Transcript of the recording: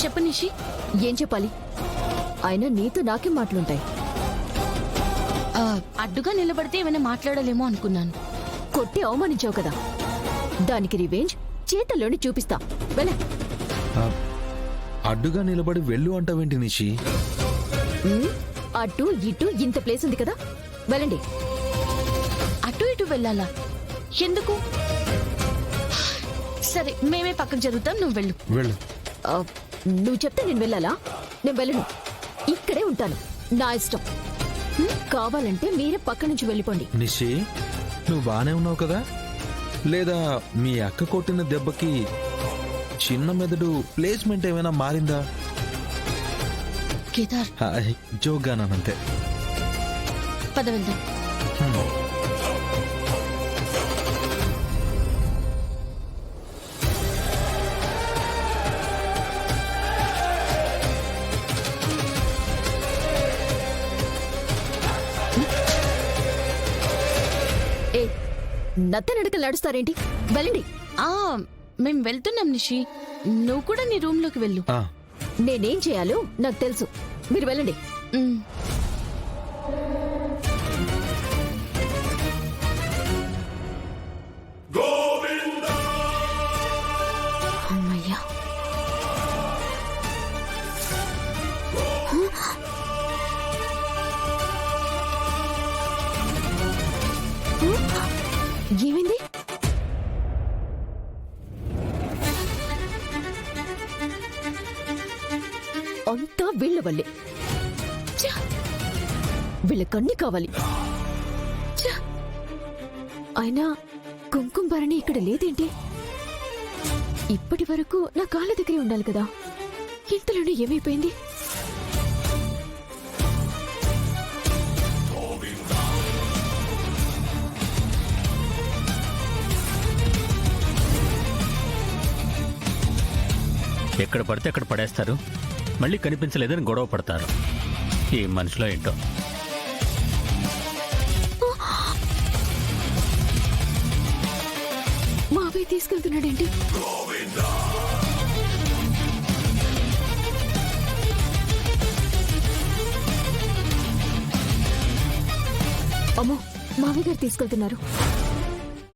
చెప్పు నిషి. ఏం చెప్పాలి? అయినా నీతో నాకేం మాటలుంటాయి? అడ్డుగా నిలబడితే ఏమైనా మాట్లాడలేమో అనుకున్నాను. కొట్టి అవమానించావు కదా, దానికి రివెంజ్ చేతల్లోని చూపిస్తా. వెళ్ళే. అడ్డుగా నిలబడి వెళ్ళు అంటావేంటి నిషి? అటు ఇటు ఇంత ప్లేస్ ఉంది కదా, వెళ్ళండి. అటు ఇటు వెళ్ళాలా? ఎందుకు? సరే, మేమే పక్కకు జరుగుతాం, నువ్వు వెళ్ళు. వెళ్ళు. నువ్వు చెప్తే నేను వెళ్ళాలా? నేను వెళ్ళను, ఇక్కడే ఉంటాను, నా ఇష్టం. కావాలంటే మీరే పక్క నుంచి వెళ్ళిపోండి. నిషి, నువ్వు బానే ఉన్నావు కదా? లేదా మీ అక్క కొట్టిన దెబ్బకి చిన్న మెదడు ప్లేస్మెంట్ ఏమైనా మారిందా? కేదార్, జోగ్గానంతే. పద వెళ్దాం. ఏ నత్తనడకలు నడుస్తారేంటి? వెళ్ళండి. మేం వెళ్తున్నాం నిషి, నువ్వు కూడా నీ రూమ్ లోకి వెళ్ళు. నేనేం చేయాలో నాకు తెలుసు, మీరు వెళ్ళండి. అమ్మయ్యా. ఏమైంది? అంతా వీళ్ళ వల్లే. వీళ్ళకన్నీ కావాలి. అయినా కుంకుమ భరణి ఇక్కడ లేదేంటి? ఇప్పటి వరకు నా కాళ్ళ దగ్గరే ఉండాలి కదా, ఇంతలోనే ఏమైపోయింది? ఎక్కడ పడితే అక్కడ పడేస్తారు, మళ్ళీ కనిపించలేదని గొడవ పడతారు. ఈ మనుషులో ఏంటో. మావయ్య తీసుకెళ్తున్నాడేంటి? అమ్మో, మావయ్య గారు తీసుకెళ్తున్నారు.